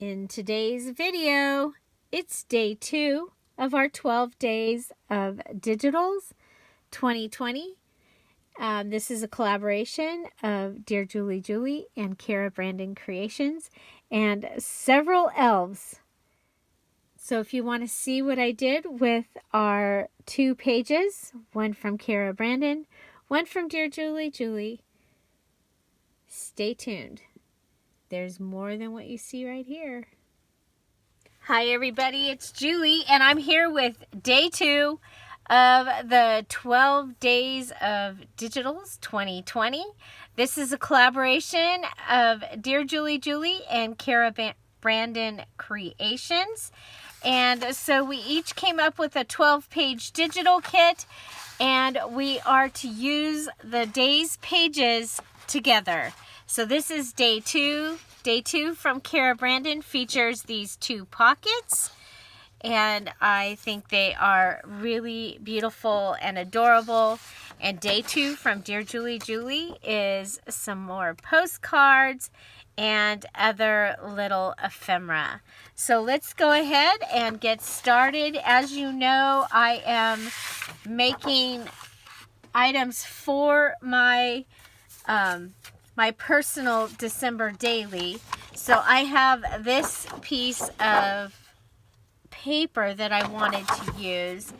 In today's video, it's day 2 of our 12 days of Digitals 2020. This is a collaboration of Dear Julie and Kara Brandon Creations and several elves. So if you want to see what I did with our 2 pages, one from Kara Brandon, one from Dear Julie, stay tuned. There's more than what you see right here. Hi everybody, it's Julie and I'm here with day 2 of the 12 days of Digitals 2020. This is a collaboration of Dear Julie and Kara Brandon Creations. And so we each came up with a 12-page digital kit, and we are to use the day's pages together. So this is day 2. Day 2 from Kara Brandon features these 2 pockets, and I think they are really beautiful and adorable. And day 2 from Dear Julie is some more postcards and other little ephemera. So let's go ahead and get started. As you know, I am making items for my my personal December daily. So I have this piece of paper that I wanted to use,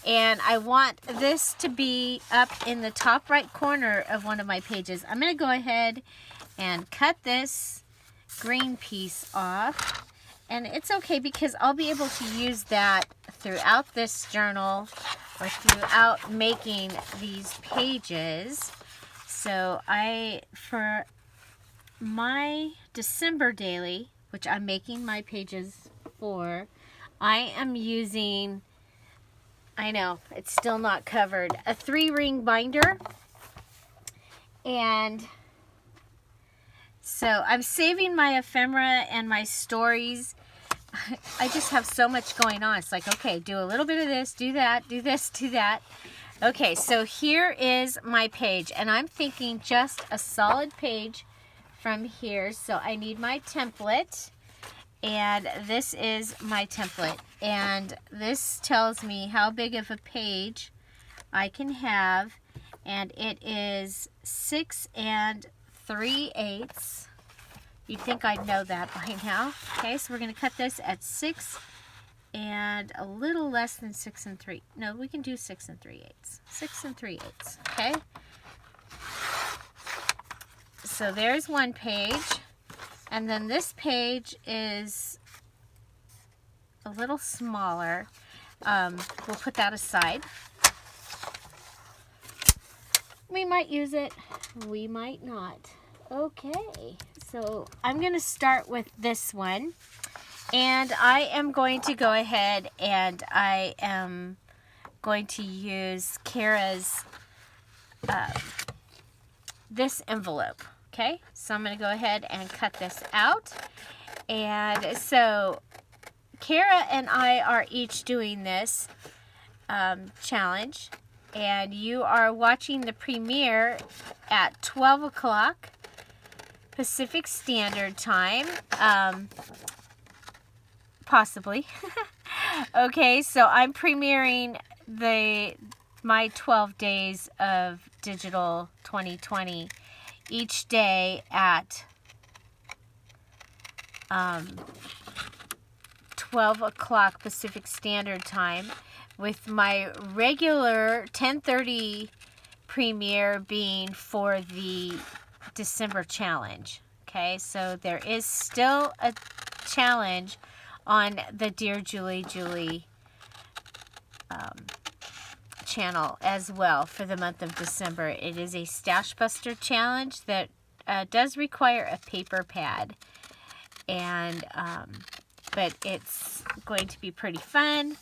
and I want this to be up in the top right corner of one of my pages. I'm going to go ahead and cut this green piece off, and it's okay because I'll be able to use that throughout this journal or throughout making these pages. So for my December daily, which I'm making my pages for, I am using, I know, it's still not covered, a 3-ring binder. And so I'm saving my ephemera and my stories. I just have so much going on. It's like, okay, do a little bit of this, do that, do this, do that. Okay, so here is my page, and I'm thinking just a solid page from here. So I need my template, and this is my template. And this tells me how big of a page I can have, and it is 6 3/8. You'd think I'd know that by now. Okay, so we're going to cut this at 6 and a little less than 6 3. No, we can do 6 3/8. 6 3/8. Okay. So there's one page, and then this page is a little smaller. We'll put that aside. We might use it, we might not. Okay, so I'm going to start with this one, and I am going to go ahead and I am going to use Kara's this envelope. Okay, so I'm going to go ahead and cut this out. And so Kara and I are each doing this challenge, and you are watching the premiere at 12 o'clock Pacific Standard Time, possibly. Okay, so I'm premiering my 12 days of Digital 2020 each day at 12 o'clock Pacific Standard Time, with my regular 10:30 premiere being for the December challenge. Okay, so there is still a challenge on the Dear Julie channel as well for the month of December. It is a Stash Buster challenge that does require a paper pad, and but it's going to be pretty fun,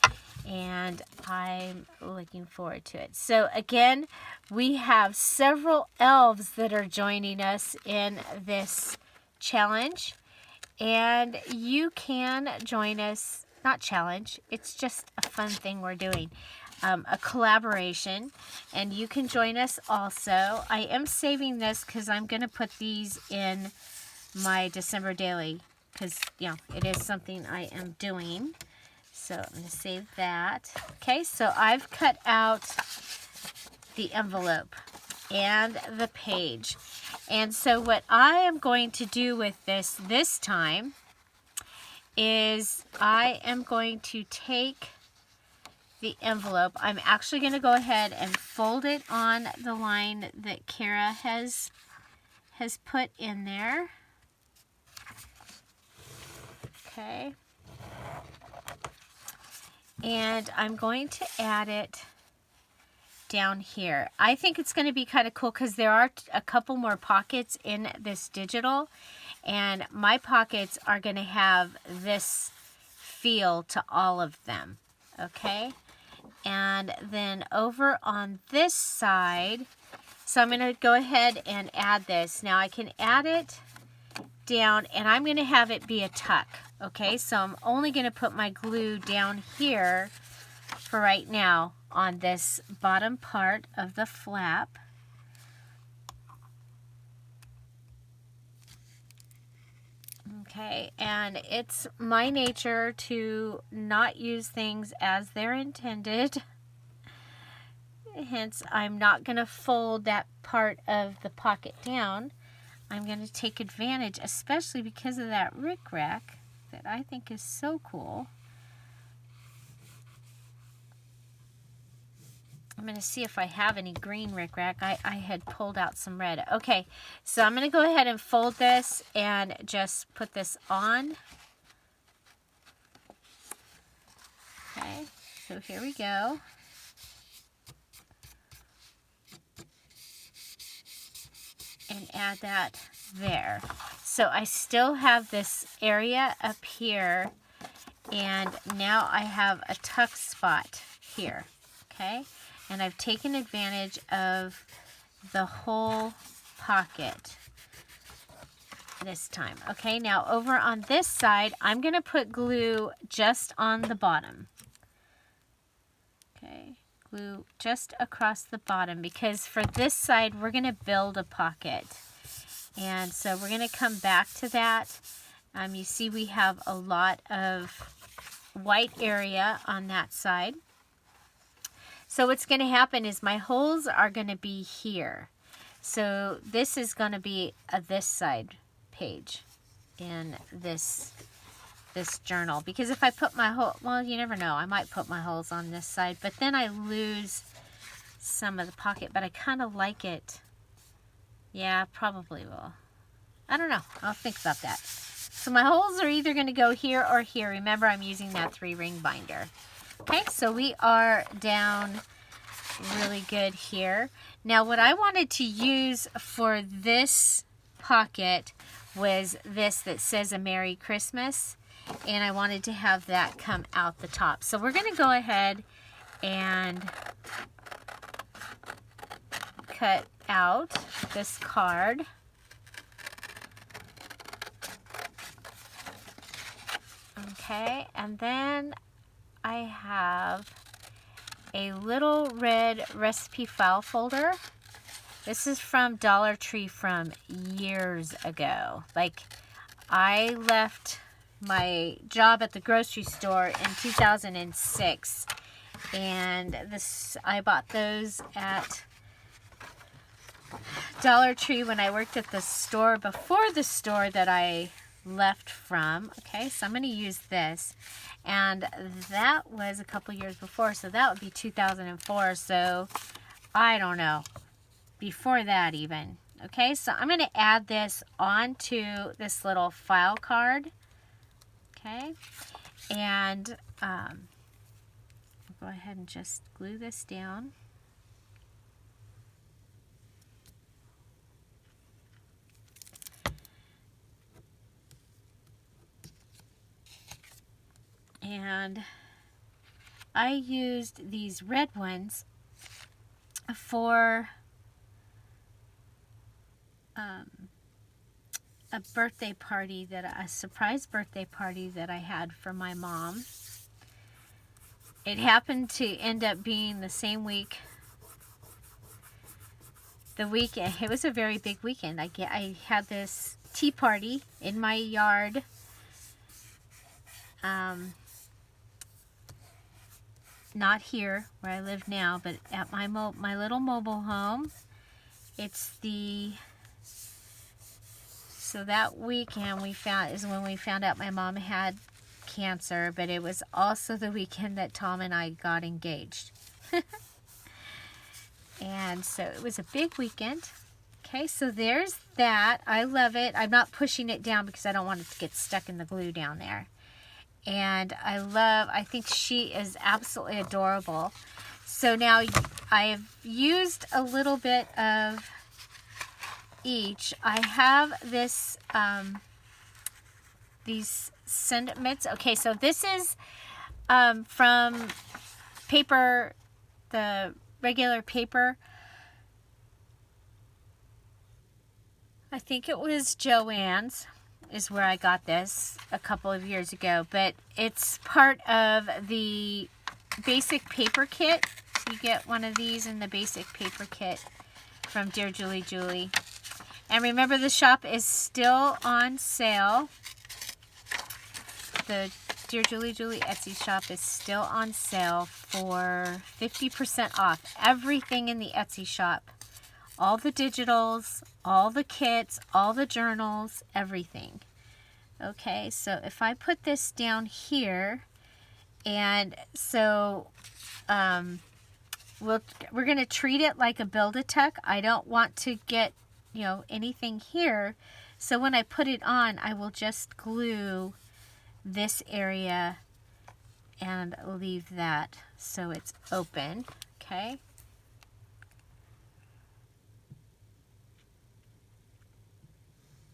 and I'm looking forward to it. So again, we have several elves that are joining us in this challenge, and you can join us. Not challenge, it's just a fun thing we're doing. A collaboration, and you can join us also. I am saving this because I'm going to put these in my December daily because, you know, it is something I am doing. So I'm going to save that. Okay, so I've cut out the envelope and the page. And so what I am going to do with this time is I am going to take the envelope. I'm actually going to go ahead and fold it on the line that Kara has put in there. Okay. And I'm going to add it down here. I think it's going to be kind of cool because there are a couple more pockets in this digital, and my pockets are going to have this feel to all of them. Okay. And then over on this side, so I'm going to go ahead and add this. Now I can add it down, and I'm going to have it be a tuck. Okay, so I'm only going to put my glue down here for right now on this bottom part of the flap. Okay, and it's my nature to not use things as they're intended. Hence, I'm not going to fold that part of the pocket down. I'm going to take advantage, especially because of that rickrack that I think is so cool. I'm going to see if I have any green rickrack. I had pulled out some red. Okay, so I'm going to go ahead and fold this and just put this on. Okay, so here we go. And add that there. So I still have this area up here, and now I have a tuck spot here. Okay, and I've taken advantage of the whole pocket this time. Okay, now over on this side, I'm going to put glue just on the bottom. Okay, glue just across the bottom, because for this side, we're going to build a pocket. And so we're going to come back to that. You see we have a lot of white area on that side. So what's going to happen is my holes are going to be here. So this is going to be this side page in this journal. Because if I put my hole, well, you never know. I might put my holes on this side, but then I lose some of the pocket. But I kind of like it. Yeah, probably will. I don't know. I'll think about that. So my holes are either going to go here or here. Remember, I'm using that 3-ring binder. Okay, so we are down really good here. Now, what I wanted to use for this pocket was this that says a Merry Christmas, and I wanted to have that come out the top. So we're going to go ahead and cut out this card. Okay, and then I have a little red recipe file folder. This is from Dollar Tree from years ago. Like, I left my job at the grocery store in 2006, and I bought those at Dollar Tree when I worked at the store before the store that I left from. Okay, so I'm going to use this, and that was a couple years before, so that would be 2004. So I don't know, before that even. Okay, so I'm going to add this onto this little file card. Okay, and I'll go ahead and just glue this down. And I used these red ones for a birthday party, a surprise birthday party that I had for my mom. It happened to end up being the same week. It was a very big weekend. I had this tea party in my yard not here where I live now, but at my little mobile home. So that weekend is when we found out my mom had cancer, but it was also the weekend that Tom and I got engaged. And so it was a big weekend. Okay, so there's that. I love it. I'm not pushing it down because I don't want it to get stuck in the glue down there. And I think she is absolutely adorable. So now I've used a little bit of each. I have these sentiments. Okay, so this is from paper, the regular paper. I think it was Joann's is where I got this a couple of years ago, but it's part of the basic paper kit. So you get one of these in the basic paper kit from Dear Julie Julie. And remember, the shop is still on sale. The Dear Julie Julie Etsy shop is still on sale for 50% off everything in the Etsy shop. All the digitals, all the kits, all the journals, everything. Okay, so if I put this down here, and so we're going to treat it like a Build-A-Tuck. I don't want to get, anything here. So when I put it on, I will just glue this area and leave that so it's open. Okay.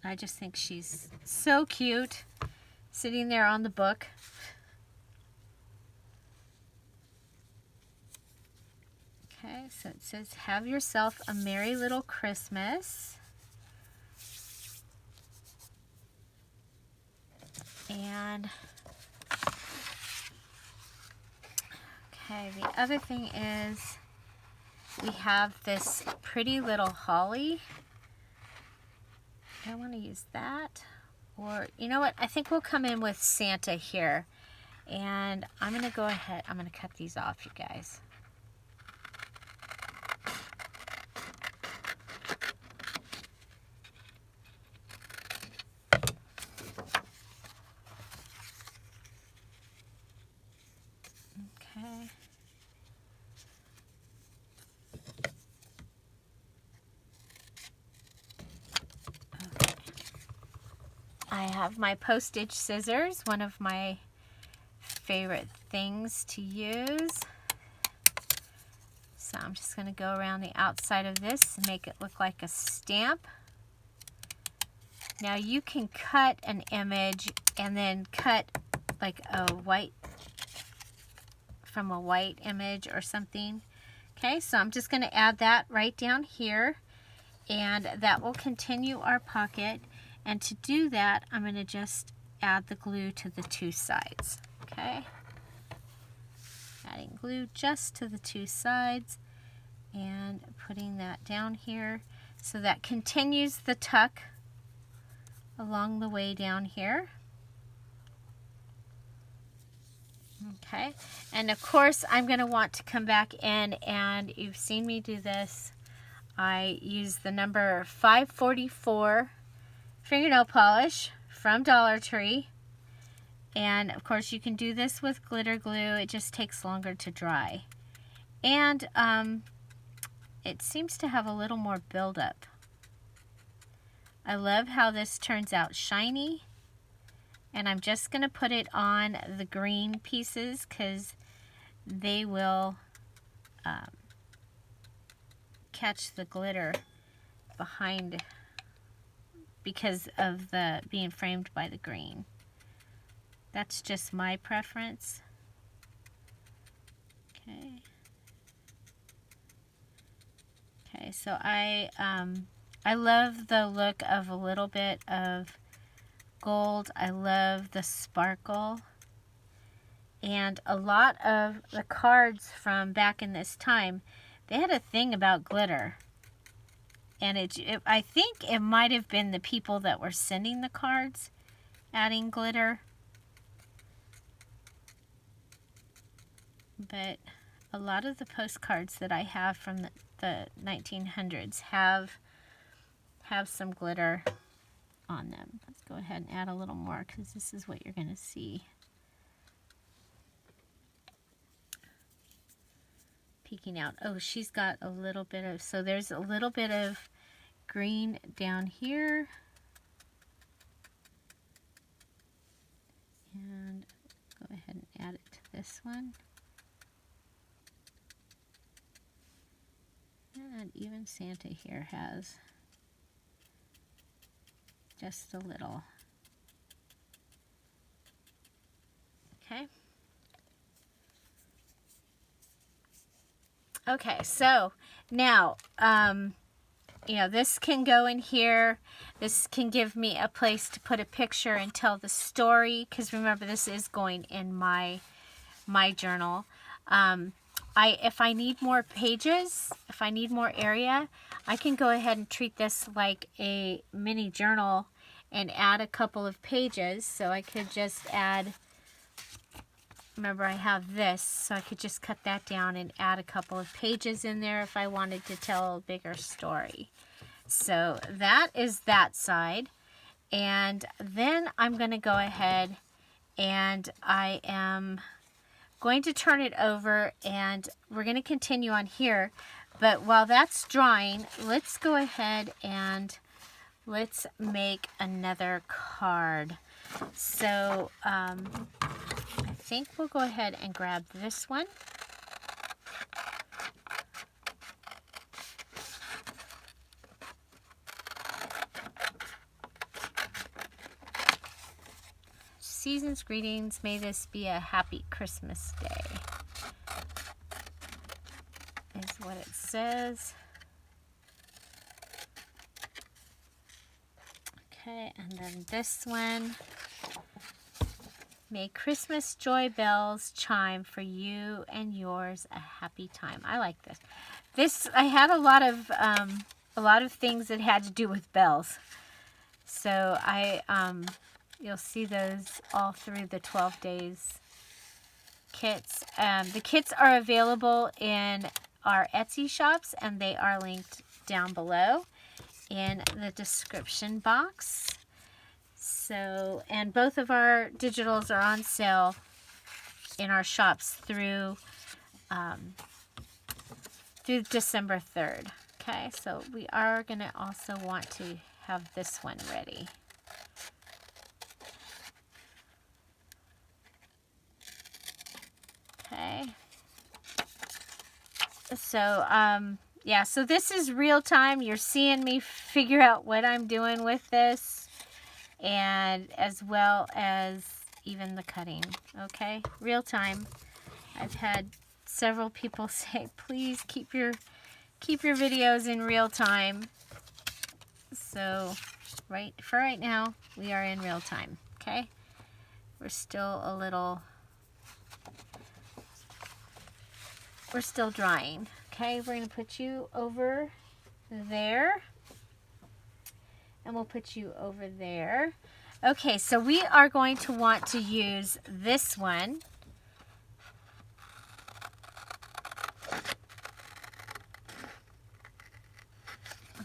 I just think she's so cute, sitting there on the book. Okay, so it says, "Have yourself a merry little Christmas." And, okay, the other thing is we have this pretty little holly. I want to use that, or you know what, I think we'll come in with Santa here, and I'm going to go ahead, I'm going to cut these off, you guys. Okay. I have my postage scissors, one of my favorite things to use. So I'm just going to go around the outside of this and make it look like a stamp. Now you can cut an image and then cut like from a white image or something. Okay, so I'm just going to add that right down here, and that will continue our pocket. And to do that, I'm going to just add the glue to the two sides. Okay, adding glue just to the two sides and putting that down here. So that continues the tuck along the way down here. Okay, and of course I'm going to want to come back in, and you've seen me do this. I use the number 544 fingernail polish from Dollar Tree, and of course you can do this with glitter glue. It just takes longer to dry, and it seems to have a little more buildup. I love how this turns out shiny. And I'm just going to put it on the green pieces because they will catch the glitter behind because of the being framed by the green. That's just my preference. Okay. Okay, so I love the look of a little bit of gold. I love the sparkle, and a lot of the cards from back in this time, they had a thing about glitter, and I think it might have been the people that were sending the cards adding glitter. but a lot of the postcards that I have from the 1900s have some glitter on them. Let's go ahead and add a little more because this is what you're going to see. Peeking out. Oh, she's got a little bit of, so there's a little bit of green down here. And go ahead and add it to this one. And even Santa here has just a little. Okay. Okay, so now, you know, this can go in here. This can give me a place to put a picture and tell the story, because remember, this is going in my journal. If I need more pages, if I need more area, I can go ahead and treat this like a mini journal and add a couple of pages. So I could just add, remember I have this, so I could just cut that down and add a couple of pages in there if I wanted to tell a bigger story. So that is that side. And then I'm going to go ahead and I am going to turn it over and we're going to continue on here. But while that's drying, let's go ahead and let's make another card. So I think we'll go ahead and grab this one. Season's greetings. May this be a happy Christmas day, is what it says. Okay, and then this one. May Christmas joy bells chime for you and yours a happy time. I like this. This, I had a lot of things that had to do with bells. So you'll see those all through the 12 days kits. The kits are available in our Etsy shops, and they are linked down below in the description box. So, and both of our digitals are on sale in our shops through December 3rd. Okay, so we are going to also want to have this one ready. Okay. So, yeah, so this is real time. You're seeing me figure out what I'm doing with this, and as well as even the cutting. Okay, real time. I've had several people say, please keep your videos in real time. So, for right now, we are in real time. Okay, we're still drying. Okay, we're going to put you over there. And we'll put you over there. Okay, so we are going to want to use this one.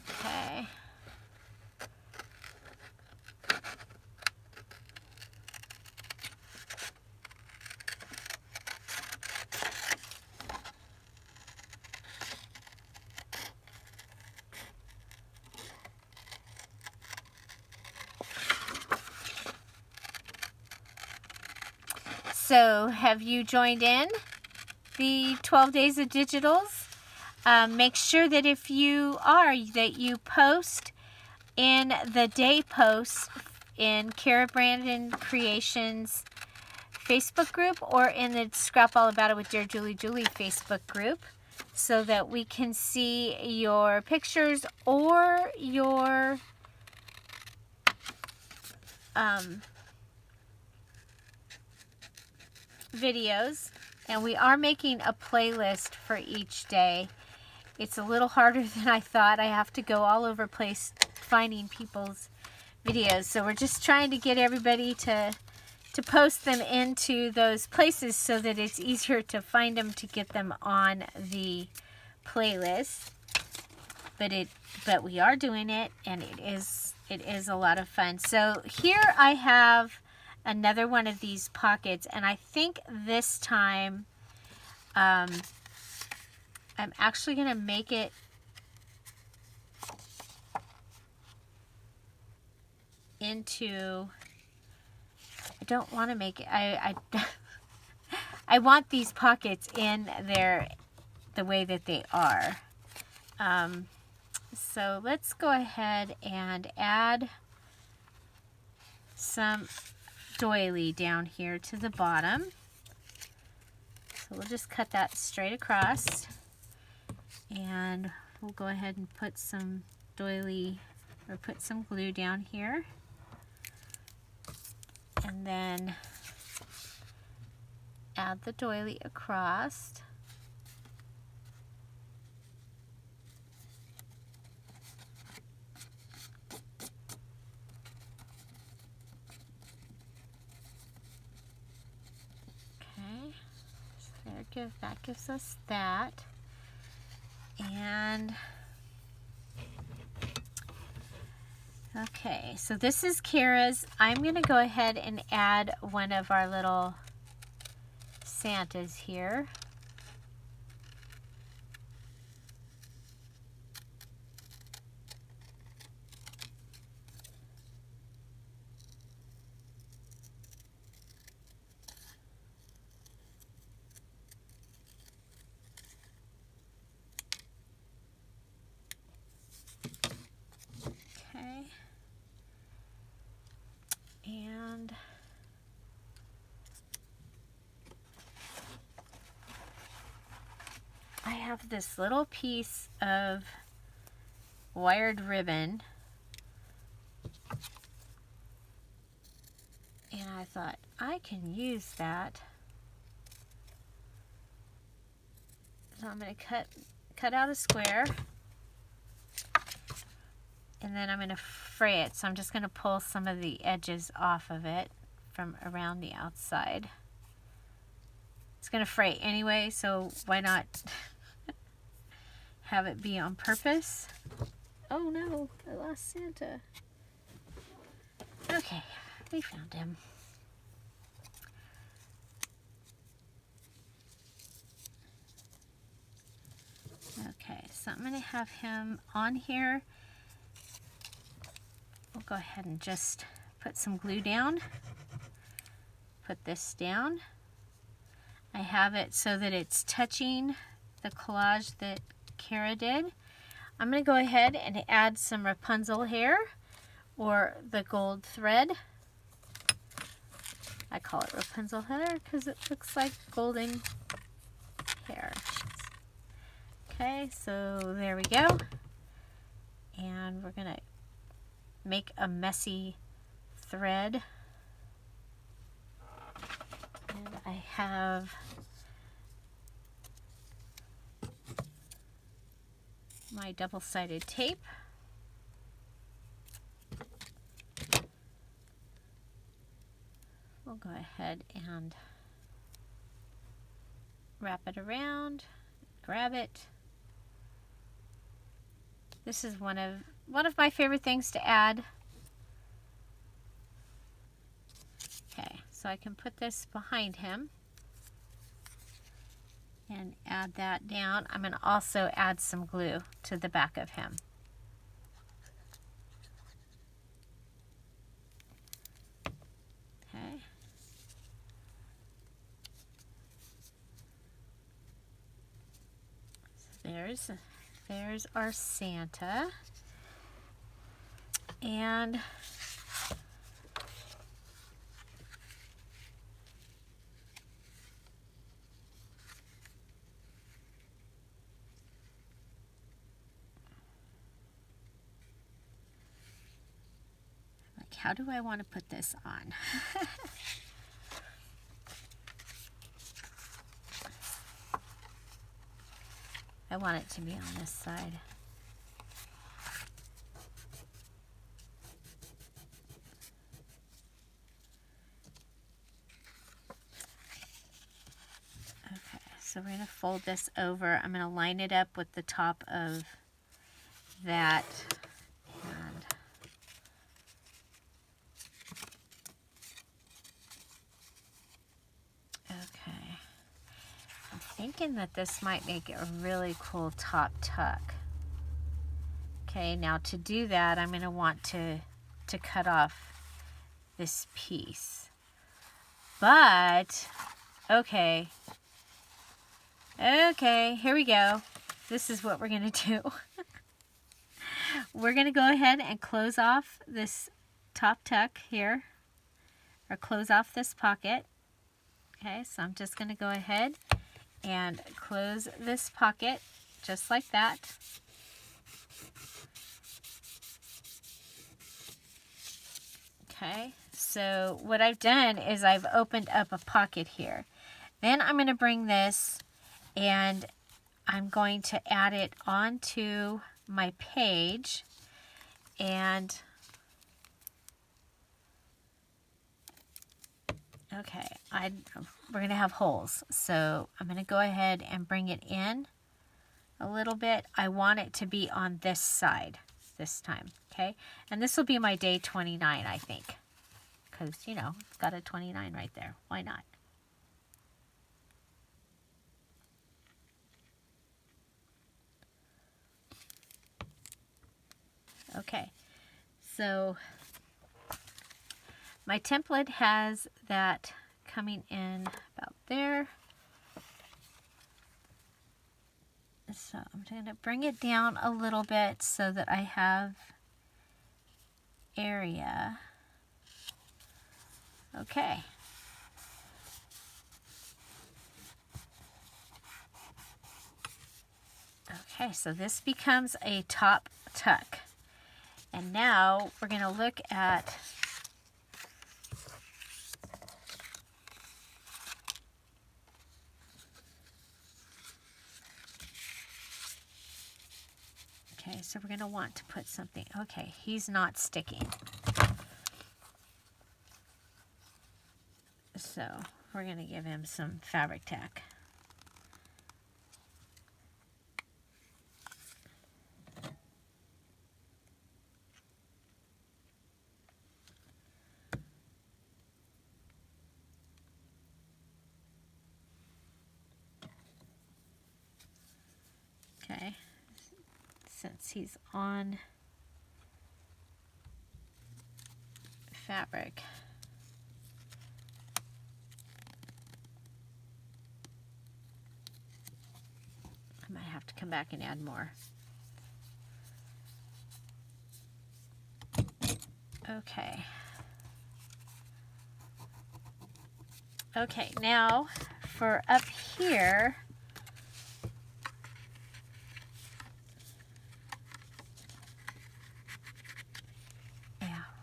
Okay. So, have you joined in the 12 days of digitals? Make sure that if you are, that you post in the day posts in Kara Brandon Creations Facebook group, or in the Scrap All About It with Dear Julie Facebook group, so that we can see your pictures or your videos. And we are making a playlist for each day. It's a little harder than I thought. I have to go all over the place finding people's videos. So we're just trying to get everybody to to post them into those places so that it's easier to find them to get them on the playlist. But we are doing it, and it is a lot of fun. So here I have another one of these pockets, and I think this time I'm actually going to make it into, I don't want to make it, I want these pockets in there the way that they are. So let's go ahead and add some doily down here to the bottom. So we'll just cut that straight across, and we'll go ahead and put some doily, or put some glue down here, and then add the doily across. That gives us that. And okay, so this is Kara's. I'm going to go ahead and add one of our little Santas here. And I have this little piece of wired ribbon, and I thought I can use that. So I'm going to cut out a square, and then I'm going to fray it. So I'm just going to pull some of the edges off of it from around the outside. It's going to fray anyway, so why not have it be on purpose? Oh no, I lost Santa. Okay, we found him. Okay, so I'm going to have him on here. We'll go ahead and just put some glue down. Put this down. I have it so that it's touching the collage that Kara did. I'm going to go ahead and add some Rapunzel hair, or the gold thread. I call it Rapunzel hair because it looks like golden hair. Okay, so there we go. And we're going to make a messy thread. And I have my double-sided tape. We'll go ahead and wrap it around, grab it. This is one of my favorite things to add. Okay, so I can put this behind him and add that down. I'm going to also add some glue to the back of him. Okay. So there's our Santa. And like, how do I want to put this on? I want it to be on this side. So we're going to fold this over. I'm going to line it up with the top of that. And okay. I'm thinking that this might make a really cool top tuck. Okay, now to do that, I'm going to want to cut off this piece. But, okay, here we go. This is what we're going to do. We're going to go ahead and close off this top tuck here, or close off this pocket. Okay, so I'm just going to go ahead and close this pocket just like that. Okay, so what I've done is I've opened up a pocket here. Then I'm going to bring this and I'm going to add it onto my page, and okay, we're going to have holes. So I'm going to go ahead and bring it in a little bit. I want it to be on this side this time, okay? And this will be my day 29, I think, because, you know, it's got a 29 right there. Why not? Okay, so my template has that coming in about there. So I'm going to bring it down a little bit so that I have area. Okay. Okay, so this becomes a top tuck. And now we're going to look at okay, so we're going to want to put something. Okay, he's not sticking. So we're going to give him some fabric tack. Okay, since he's on fabric, I might have to come back and add more. Okay. Okay, now for up here,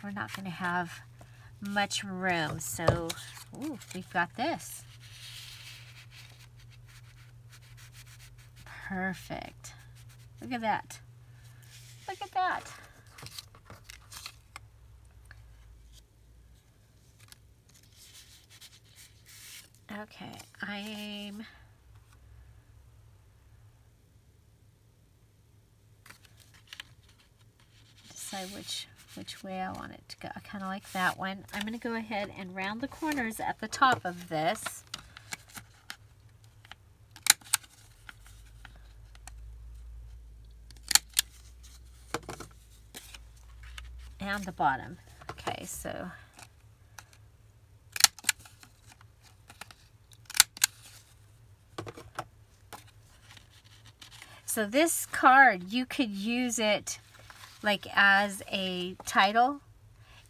we're not going to have much room, so ooh, we've got this. Perfect. Look at that. Look at that. Okay, I'm decide which way I want it to go. I kind of like that one. I'm going to go ahead and round the corners at the top of this. And the bottom. Okay, so this card, you could use it like as a title.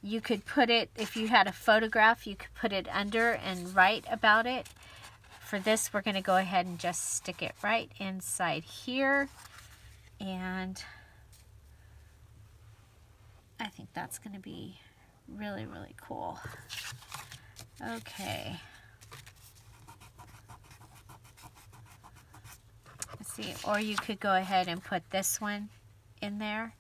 You could put it, if you had a photograph, you could put it under and write about it. For this, we're going to go ahead and just stick it right inside here. And I think that's going to be really, really cool. Okay. Let's see, or you could go ahead and put this one in there.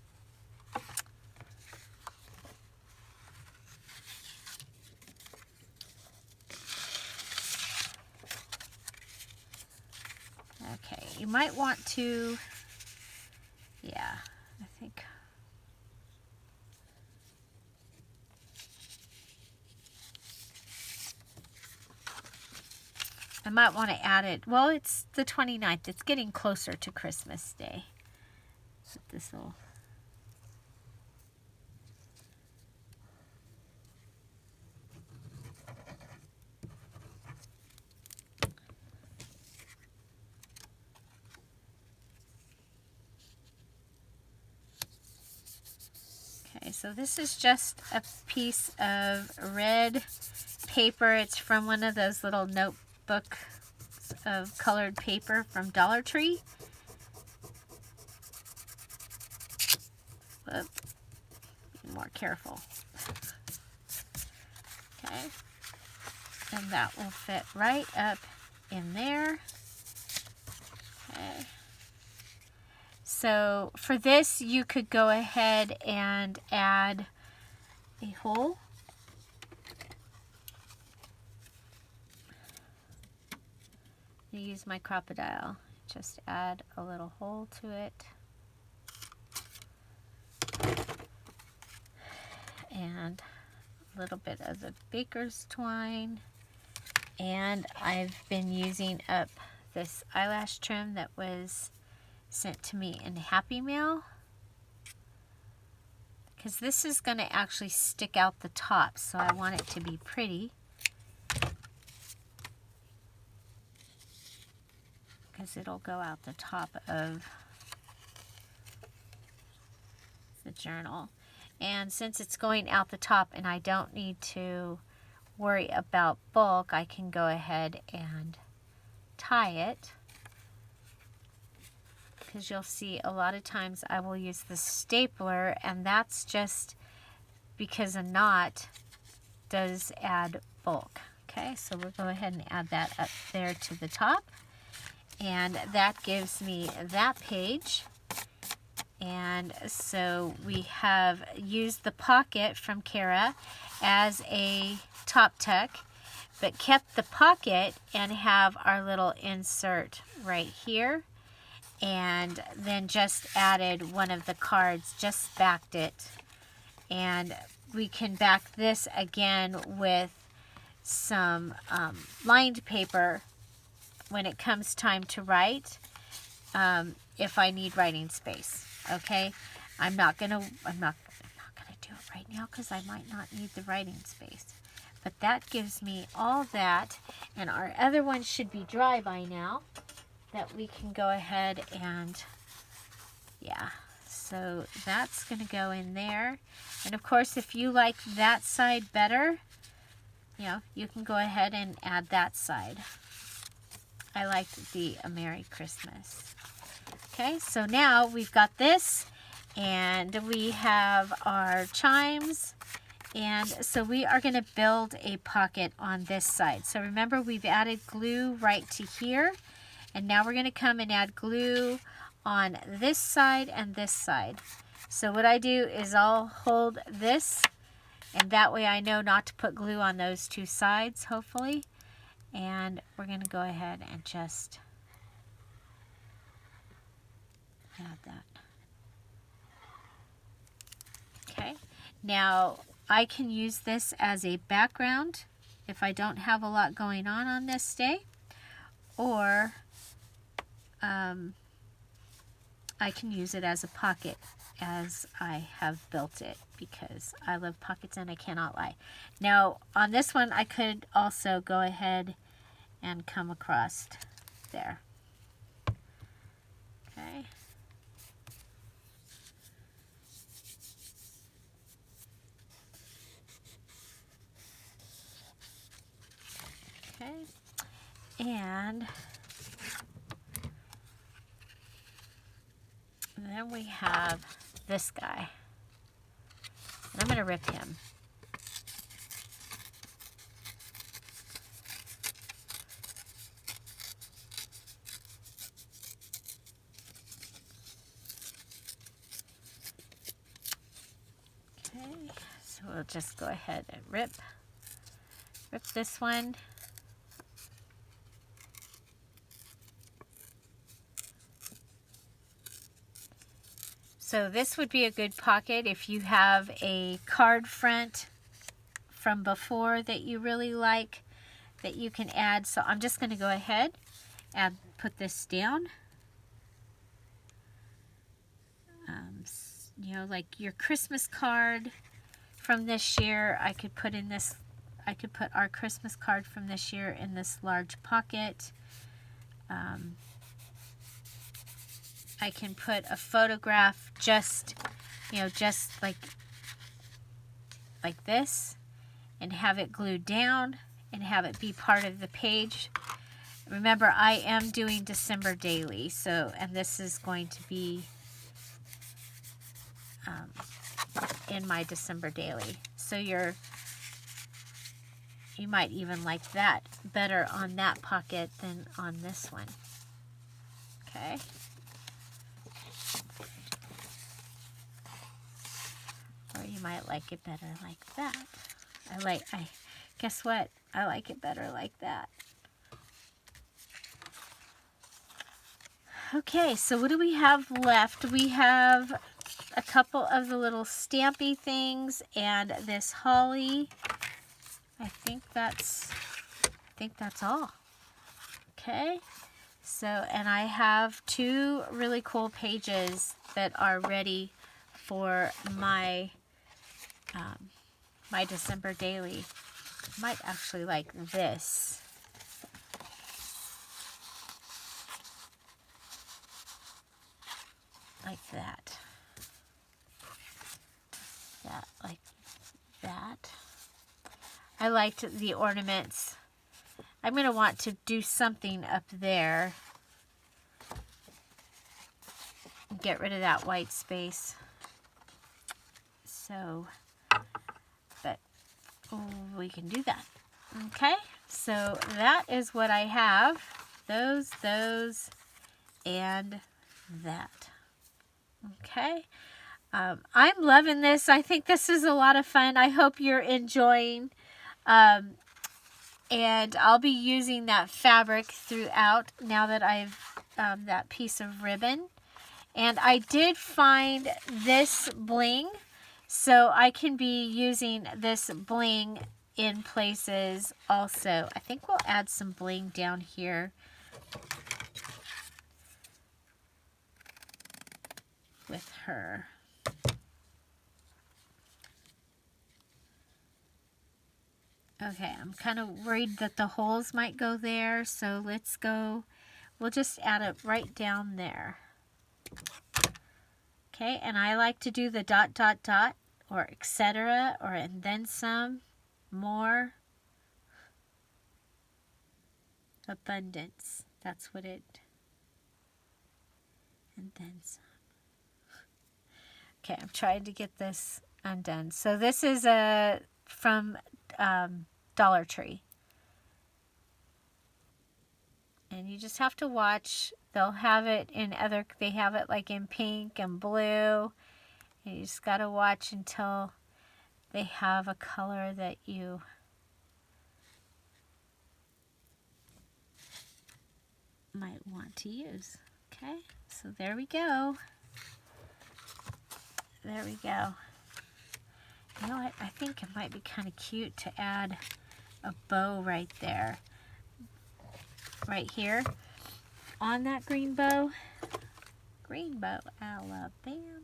Okay, you might want to, yeah, I think. I might want to add it. Well, it's the 29th. It's getting closer to Christmas Day. So this will. Okay, so this is just a piece of red paper. It's from one of those little notebooks of colored paper from Dollar Tree. Whoop. Be more careful. Okay. And that will fit right up in there. Okay. So for this, you could go ahead and add a hole. I use my crocodile. Just add a little hole to it. And a little bit of the baker's twine. And I've been using up this eyelash trim that was sent to me in Happy Mail, because this is going to actually stick out the top, so I want it to be pretty, because it'll go out the top of the journal. And since it's going out the top and I don't need to worry about bulk, I can go ahead and tie it. Because you'll see a lot of times I will use the stapler, and that's just because a knot does add bulk. Okay, so we'll go ahead and add that up there to the top, and that gives me that page. And so we have used the pocket from Kara as a top tuck, but kept the pocket and have our little insert right here. And then just added one of the cards, just backed it. And we can back this again with some lined paper when it comes time to write, if I need writing space. Okay, I'm not gonna do it right now because I might not need the writing space. But that gives me all that, and our other one should be dry by now, that we can go ahead and, yeah, so that's going to go in there. And of course, if you like that side better, you know, you can go ahead and add that side. I like the A Merry Christmas. Okay, so now we've got this, and we have our chimes, and so we are going to build a pocket on this side. So remember, we've added glue right to here. And now we're going to come and add glue on this side and this side. So what I do is I'll hold this, and that way I know not to put glue on those two sides, hopefully. And we're going to go ahead and just add that. Okay. Now I can use this as a background if I don't have a lot going on this day. Or I can use it as a pocket as I have built it, because I love pockets and I cannot lie. Now on this one I could also go ahead and come across there. Okay. Okay. And then we have this guy. And I'm going to rip him. Okay, so we'll just go ahead and rip this one. So this would be a good pocket if you have a card front from before that you really like that you can add. So I'm just going to go ahead and put this down. You know, like your Christmas card from this year, I could put in this, I could put our Christmas card from this year in this large pocket. I can put a photograph just, you know, just like this, and have it glued down and have it be part of the page. Remember, I am doing December daily, so, and this is going to be in my December daily. So you might even like that better on that pocket than on this one. Okay. Or you might like it better like that. Guess what? I like it better like that. Okay, so what do we have left? We have a couple of the little stampy things and this holly. I think that's all. Okay, so, and I have 2 really cool pages that are ready for my my December daily. I might actually like this. Like that. That, like that. I liked the ornaments. I'm going to want to do something up there. Get rid of that white space. So, but we can do that. Okay, so that is what I have. Those, and that. Okay. I'm loving this. I think this is a lot of fun. I hope you're enjoying. And I'll be using that fabric throughout now that I've that piece of ribbon. And I did find this bling, so I can be using this bling in places also. I think we'll add some bling down here with her. Okay, I'm kind of worried that the holes might go there, so let's go, we'll just add it right down there. Okay, and I like to do the ... or etc. or and then some, more, abundance. That's what it, and then some. Okay, I'm trying to get this undone. So this is from Dollar Tree. And you just have to watch. They'll have it in other, they have it like in pink and blue. And you just got to watch until they have a color that you might want to use. Okay, so there we go. There we go. You know what? I think it might be kind of cute to add a bow right there. Right here on that green bow. Green bow, Alabama.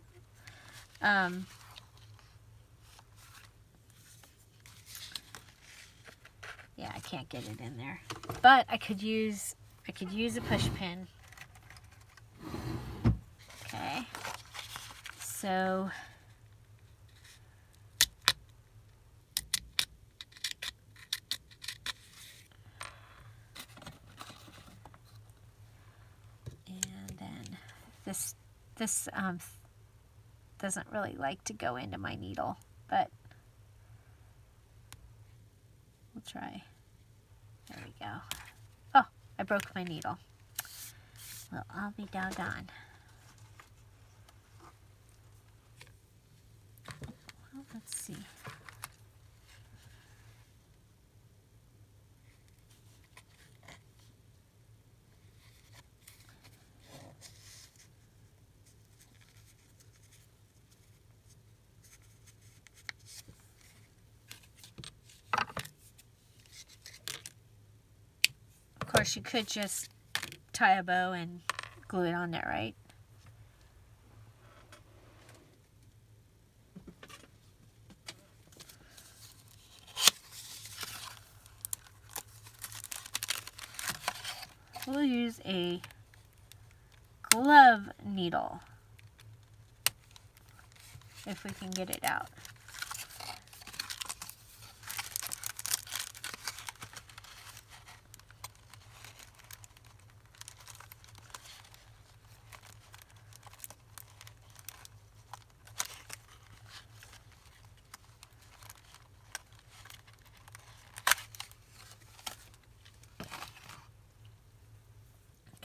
Yeah, I can't get it in there. But I could use a push pin. Okay. So and then this doesn't really like to go into my needle, but we'll try. There we go. Oh, I broke my needle. Well, I'll be doggone. Well, let's see. Of course, you could just tie a bow and glue it on there, right? We'll use a glove needle if we can get it out.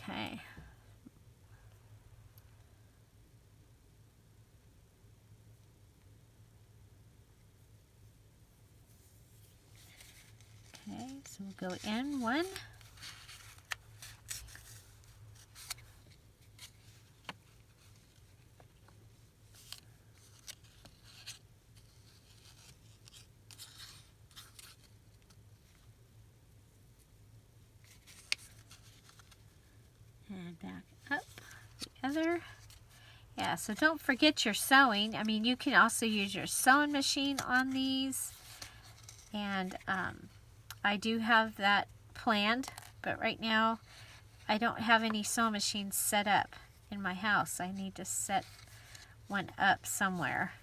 Okay. Okay, so we'll go in one. And back up the other. Yeah, so don't forget your sewing. I mean, you can also use your sewing machine on these. And I do have that planned, but right now I don't have any sewing machines set up in my house. I need to set one up somewhere.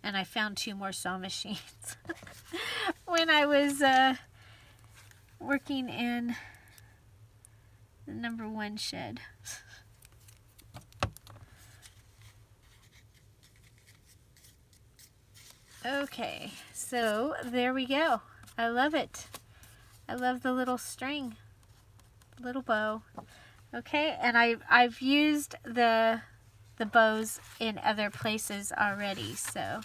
And I found 2 more sewing machines when I was working in the #1 shed. Okay, so there we go. I love it. I love the little string, little bow. Okay, and I've used the bows in other places already, so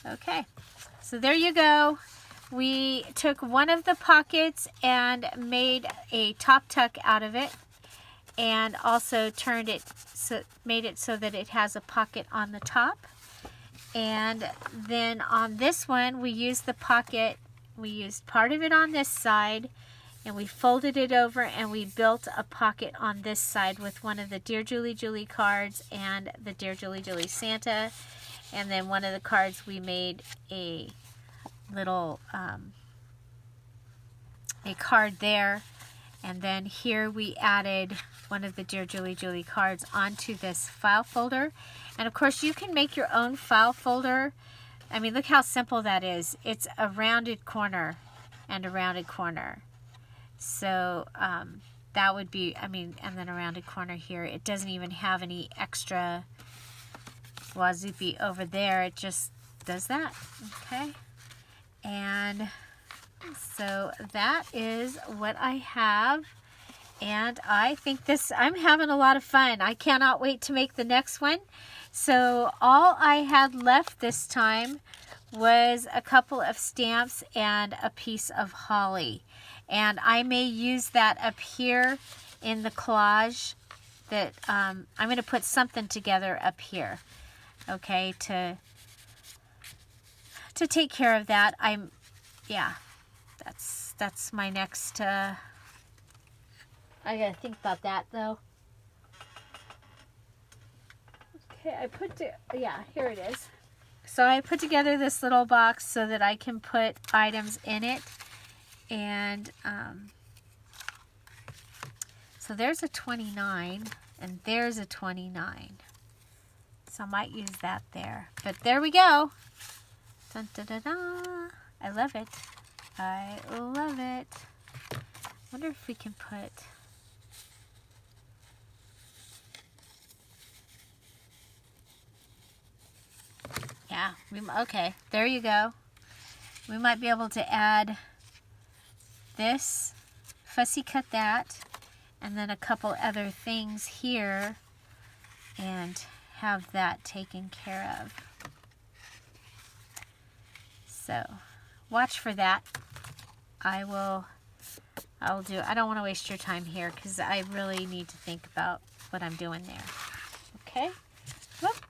okay. So there you go. We took one of the pockets and made a top tuck out of it, and also turned it so made it so that it has a pocket on the top. And then on this one, we used the pocket. We used part of it on this side, and we folded it over, and we built a pocket on this side with one of the Dear Julie Julie cards and the Dear Julie Julie Santa. And then one of the cards we made a little a card there. And then here we added one of the Dear Julie Julie cards onto this file folder. And of course you can make your own file folder. I mean, look how simple that is. It's a rounded corner and a rounded corner. So that would be, I mean, and then a rounded corner here. It doesn't even have any extra wazupi over there. It just does that. Okay. And so that is what I have. And I think I'm having a lot of fun. I cannot wait to make the next one. So all I had left this time was a couple of stamps and a piece of holly. And I may use that up here in the collage that I'm going to put something together up here. Okay, to take care of that. Yeah, that's my next, I gotta think about that though. Okay, yeah, here it is. So I put together this little box so that I can put items in it. And so there's a 29 and there's a 29. So I might use that there. But there we go. Dun, dun, dun, dun. I love it. I love it. Wonder if we can put... Yeah, okay, there you go. We might be able to add this, fussy cut that, and then a couple other things here, and have that taken care of. So watch for that. I will I'll do. I don't want to waste your time here because I really need to think about what I'm doing there. Okay. Whoop.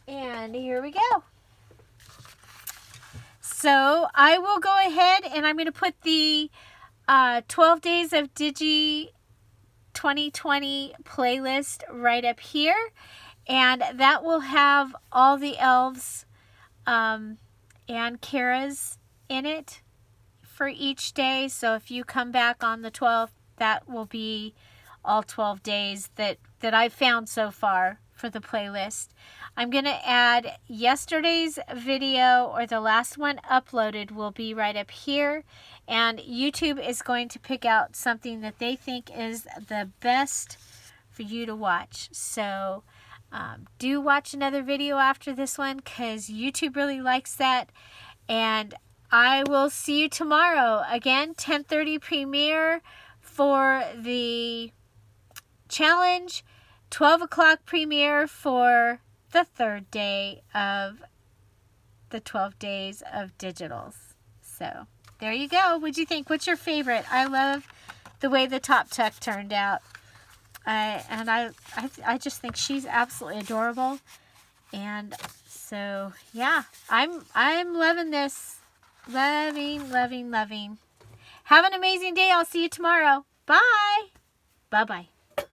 And here we go. So I will go ahead and I'm going to put the 12 Days of Digi 2020 playlist right up here. And that will have all the elves and Kara's in it for each day. So if you come back on the 12th, that will be all 12 days that I've found so far for the playlist. I'm going to add yesterday's video, or the last one uploaded will be right up here. And YouTube is going to pick out something that they think is the best for you to watch. So do watch another video after this one because YouTube really likes that. And I will see you tomorrow. Again, 10:30 premiere for the challenge, 12 o'clock premiere for the third day of the 12 days of digitals. So there you go. What'd you think? What's your favorite? I love the way the top tuck turned out. I just think she's absolutely adorable. And so yeah, I'm loving this. Loving, loving, loving. Have an amazing day. I'll see you tomorrow. Bye. Bye-bye.